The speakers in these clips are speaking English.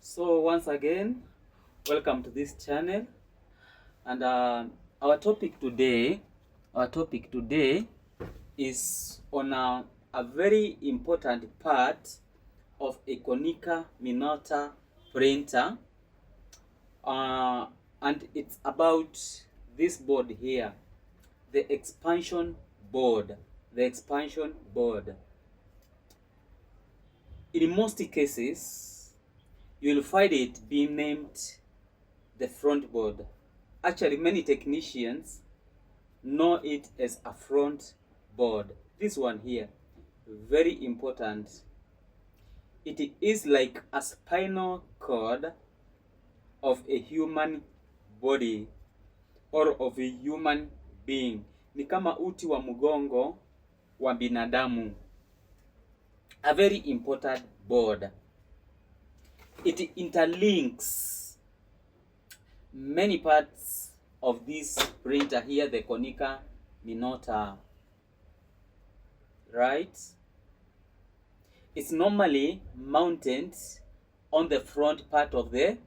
So once again, welcome to this channel, and our topic today, is on a very important part of a Konica Minolta printer, and it's about this board here, the expansion board. The expansion board. In most cases, you'll find it being named the front board. Actually, many technicians know it as a front board. This one here, very important. It is like a spinal cord of a human body or of a human being. Ni kama uti wa mgongo wa binadamu. A very important board. It interlinks many parts of this printer here, the Konica Minolta, right? It's normally mounted on the front part of the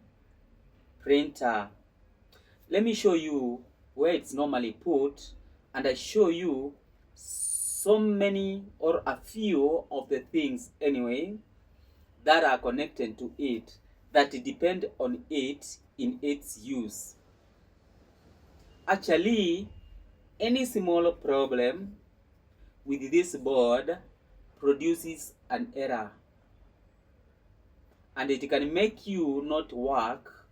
printer. Let me show you where it's normally put, and I show you so many or a few of the things anyway that are connected to it, that depend on it in its use. Actually, any small problem with this board produces an error, and it can make you not work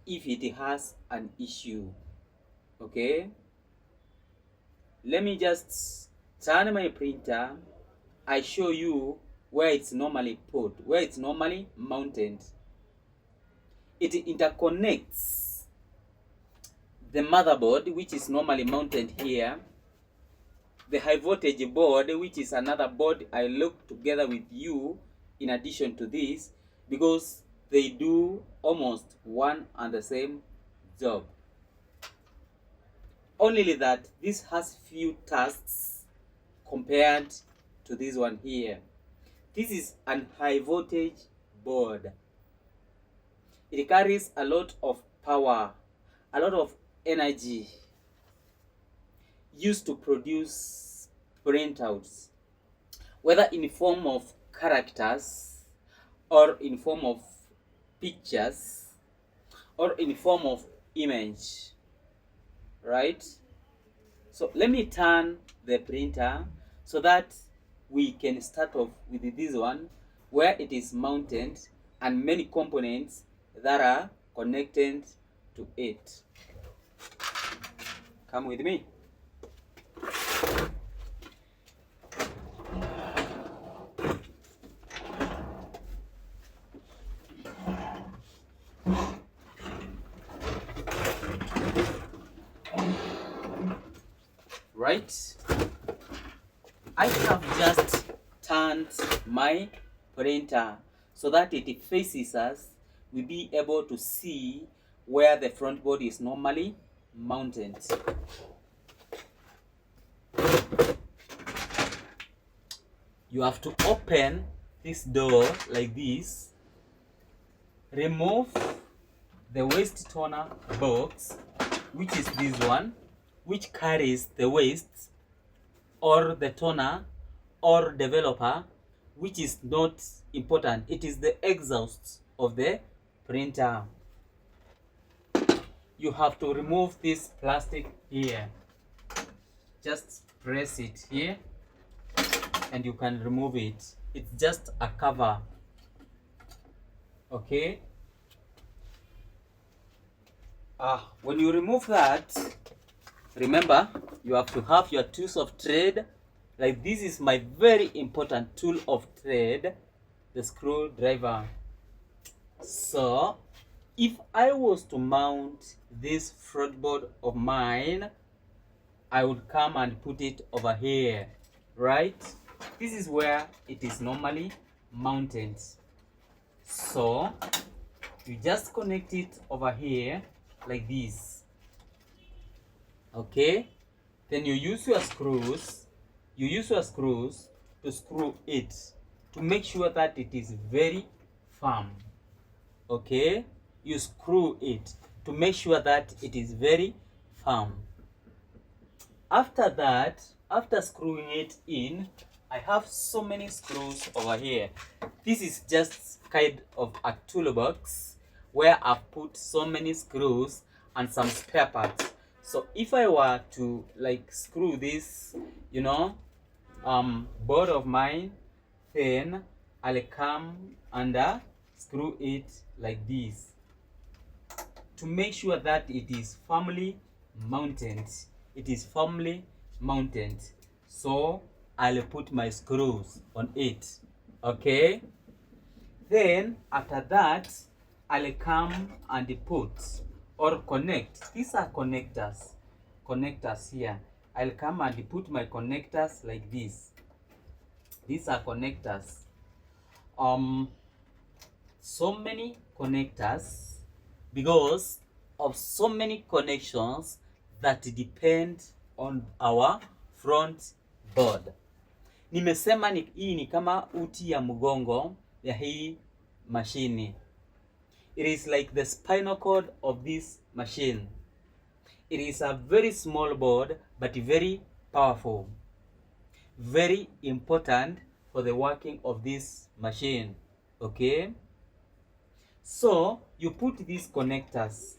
if it has an issue. Okay, let me just turn my printer. I show you where it's normally put, where it's normally mounted. It interconnects the motherboard, which is normally mounted here, the high voltage board, which is another board I look together with you in addition to this, because they do almost one and the same job. Only that this has few tasks compared to this one here. This is an high voltage board. It carries a lot of power, a lot of energy used to produce printouts, whether in form of characters or in form of pictures or in form of image, right? So let me turn the printer so that we can start off with this one, where it is mounted and many components that are connected to it. Come with me. Right, I have just turned my printer so that it faces us. We'll be able to see where the front board is normally mounted. You have to open this door like this, remove the waste toner box, which is this one, which carries the waste or the toner or developer, which is not important. It is the exhaust of the printer. You have to remove this plastic here. Just press it here and you can remove it. It's just a cover. Okay. When you remove that, remember, you have to have your tools of trade. Like this is my very important tool of trade, the screwdriver. So, if I was to mount this front board of mine, I would come and put it over here, right? This is where it is normally mounted. So, you just connect it over here like this. Okay, then you use your screws to screw it, to make sure that it is very firm. Okay, you screw it to make sure that it is very firm. After that, after screwing it in, I have so many screws over here. This is just kind of a toolbox where I've put so many screws and some spare parts. So if I were to like screw this, you know, board of mine, then I'll come and screw it like this to make sure that it is firmly mounted. It is firmly mounted. So I'll put my screws on it. Okay. Then after that, I'll come and put or connect. These are connectors. Connectors here. I'll come and put my connectors like this. These are connectors. So many connectors because of so many connections that depend on our front board. Nimesema hii ni kama uti ya mgongo ya hii mashini. It is like the spinal cord of this machine. It is a very small board but very powerful. Very important for the working of this machine. Okay? So you put these connectors.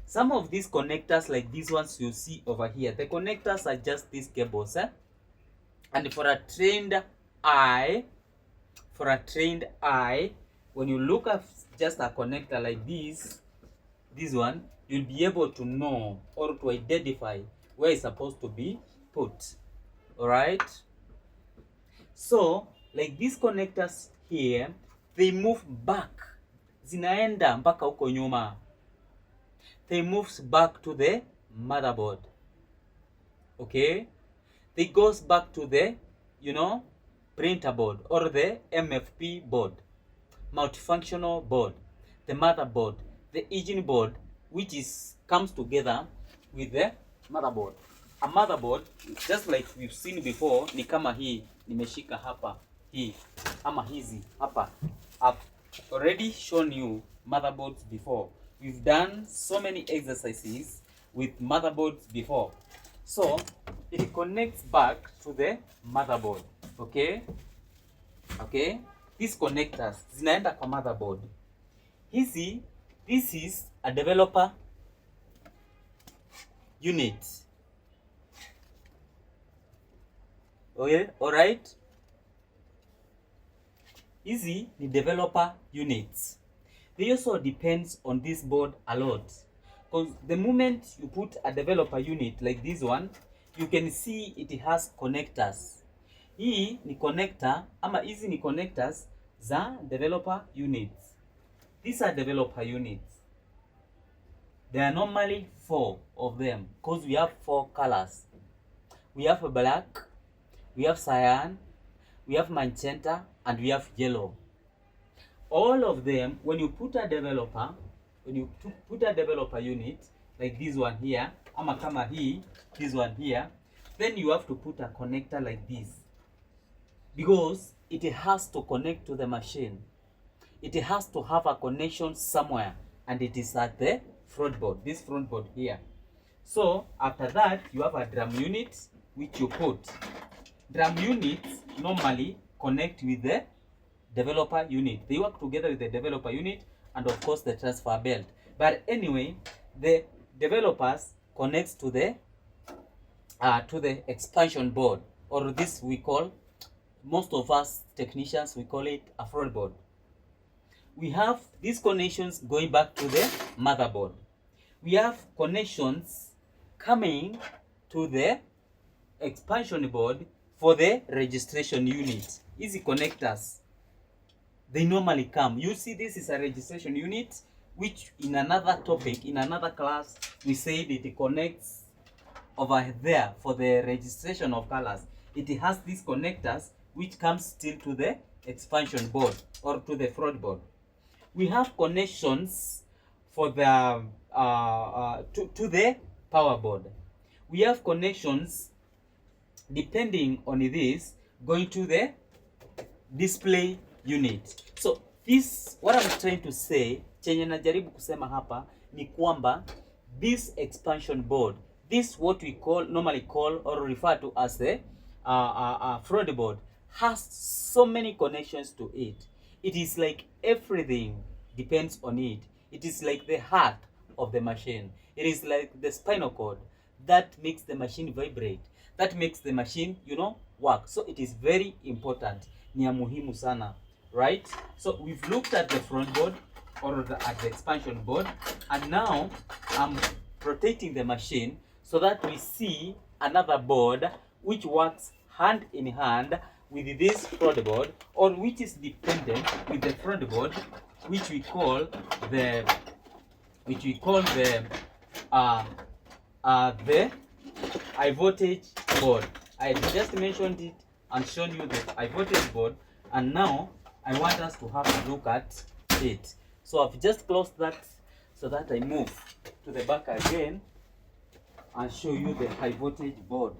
Some of these connectors, like these ones you see over here, the connectors are just these cables, and for a trained eye, when you look at just a connector like this one, you'll be able to know or to identify where it's supposed to be put. All right. So like these connectors here, they move back. Zinaenda mpaka huko nyuma. They moves back to the motherboard. Okay? They goes back to the, printer board or the MFP board, multifunctional board, the motherboard, the engine board, which comes together with the motherboard. A motherboard, just like we've seen before, ni kama hii nimeshika hapa, hii ama hizi hapa. I've already shown you motherboards before. We've done so many exercises with motherboards before. So it connects back to the motherboard. Okay? Okay? These connectors zinaenda kwa motherboard. This is a developer unit. Okay? Alright? Hizi ni developer units. They also depends on this board a lot. Because the moment you put a developer unit like this one, you can see it has connectors. Hii ni connector, ama hizi ni connectors za developer units. These are developer units. There are normally 4 of them because we have 4 colors. We have black, we have cyan, we have magenta, and we have yellow. All of them, when you put a developer unit like this one here, ama kama hii, this one here, then you have to put a connector like this because it has to connect to the machine. It has to have a connection somewhere, and it is at the front board, this front board here. So after that, you have a drum unit which you put. Drum units normally connect with the developer unit. They work together with the developer unit and of course the transfer belt. But anyway, the developers connects to the expansion board, or this we call, most of us technicians, we call it a front board. We have these connections going back to the motherboard. We have connections coming to the expansion board for the registration unit. Easy connectors. They normally come. You see, this is a registration unit, which in another topic, in another class, we said it connects over there for the registration of colors. It has these connectors which comes still to the expansion board or to the front board. We have connections for the to the power board. We have connections depending on this going to the display unit. So This, what I'm trying to say, chenye najaribu kusema hapa ni kwamba this expansion board, this what we normally call or refer to as the front board, has so many connections to it. It is like everything depends on it. It is like the heart of the machine. It is like the spinal cord that makes the machine vibrate, that makes the machine, work. So it is very important. Ni ya muhimu sana, right? So we've looked at the front board or at the expansion board, and now I'm rotating the machine so that we see another board which works hand in hand with this front board, or which is dependent with the front board, which we call the high voltage board. I just mentioned it and shown you the high voltage board, and now I want us to have a look at it. So I've just closed that so that I move to the back again and show you the high voltage board.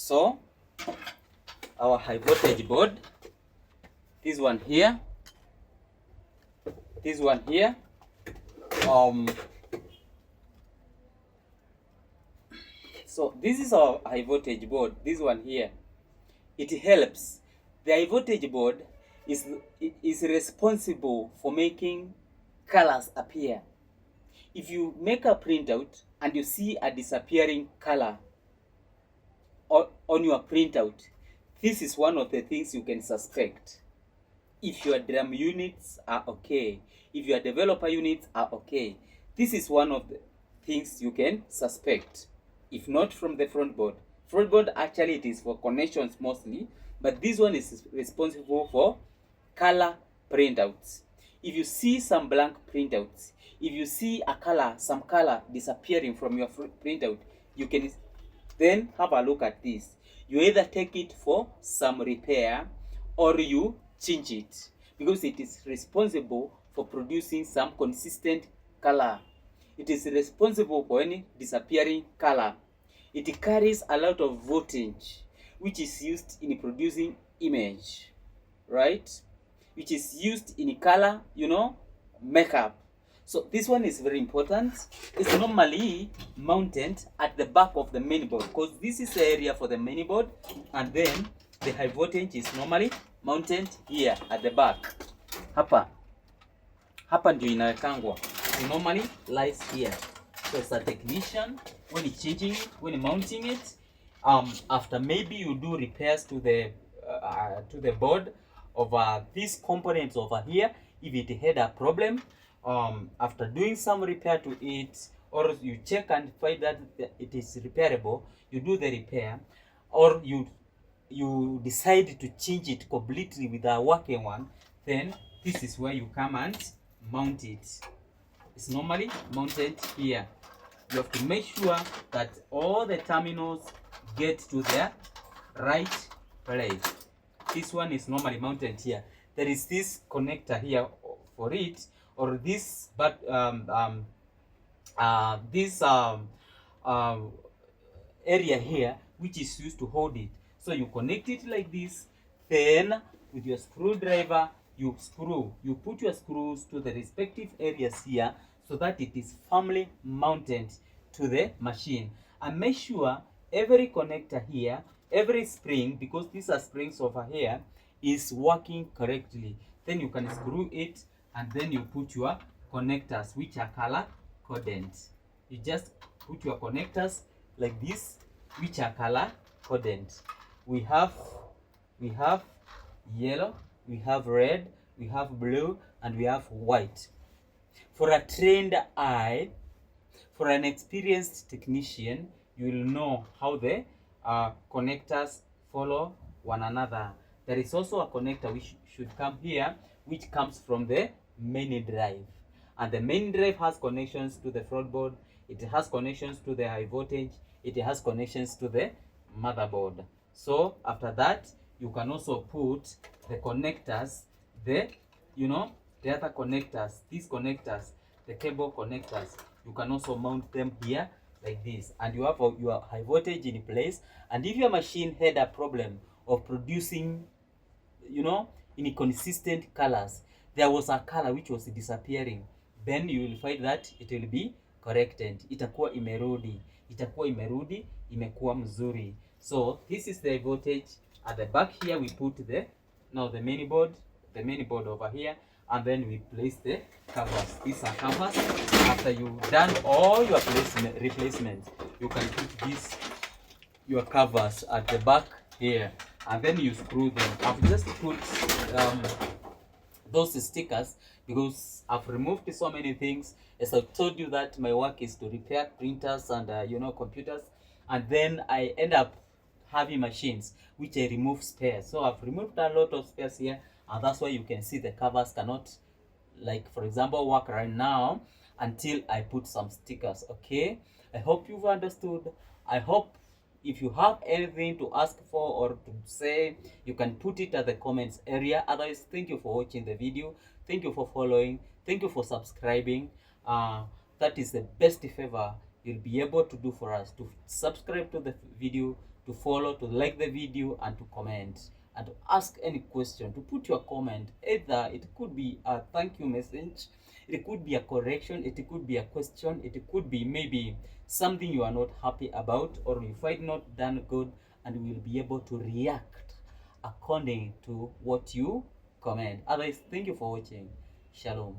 So our high voltage board, this one here, so this is our high voltage board, this one here. It helps. The high voltage board is responsible for making colors appear. If you make a printout and you see a disappearing color on your printout, this is one of the things you can suspect. If your drum units are okay, if your developer units are okay, this is one of the things you can suspect. If not from the front board. Front board, actually it is for connections mostly, but this one is responsible for color printouts. If you see some blank printouts, if you see a color, some color disappearing from your printout, you can then have a look at this. You either take it for some repair or you change it, because it is responsible for producing some consistent color. It is responsible for any disappearing color. It carries a lot of voltage, which is used in producing image, right? Which is used in color, makeup. So this one is very important. It's normally mounted at the back of the main board, because this is the area for the main board, and then the high voltage is normally mounted here at the back. Hapa ndio inawekangwa. It normally lies here. So as a technician, when you're changing it, when you're mounting it, after maybe you do repairs to the board of these components over here, if it had a problem, after doing some repair to it, or you check and find that it is repairable, you do the repair, or you decide to change it completely with a working one, then this is where you come and mount it. It's normally mounted here. You have to make sure that all the terminals get to their right place. This one is normally mounted here. There is this connector here for it, or this area here, which is used to hold it. So you connect it like this, then with your screwdriver you put your screws to the respective areas here, so that it is firmly mounted to the machine. And make sure every connector here, every spring, because these are springs over here, is working correctly. Then you can screw it, and then you put your connectors, which are color coded. You just put your connectors like this, which are color coded. We have yellow, we have red, we have blue, and we have white. For a trained eye, for an experienced technician, you will know how the connectors follow one another. There is also a connector which should come here, which comes from the main drive. And the main drive has connections to the front board, it has connections to the high voltage, it has connections to the motherboard. So after that, you can also put the connectors, the other connectors, these connectors, the cable connectors. You can also mount them here like this, and you have your high voltage in place. And if your machine had a problem of producing inconsistent colors, there was a color which was disappearing, then you will find that it will be corrected. Itakuwa imerudi imekuwa mzuri. So this is the voltage. At the back here we put the main board over here, and then we place the covers. These are covers. After you've done all your replacements, you can put your covers at the back here, and then you screw them. I've just put those stickers because I've removed so many things. As I told you that my work is to repair printers and computers, and then I end up having machines which I remove spares. So I've removed a lot of spares here, and that's why you can see the covers cannot, like for example, work right now until I put some stickers. Okay, I hope you've understood. I hope if you have anything to ask for or to say, you can put it at the comments area. Otherwise, thank you for watching the video. Thank you for following. Thank you for subscribing. That is the best favor you'll be able to do for us, to subscribe to the video, to follow, to like the video, and to comment, and to ask any question, to put your comment. Either it could be a thank you message, it could be a correction, it could be a question, it could be maybe something you are not happy about or you find not done good, and we will be able to react according to what you comment. Otherwise, thank you for watching. Shalom.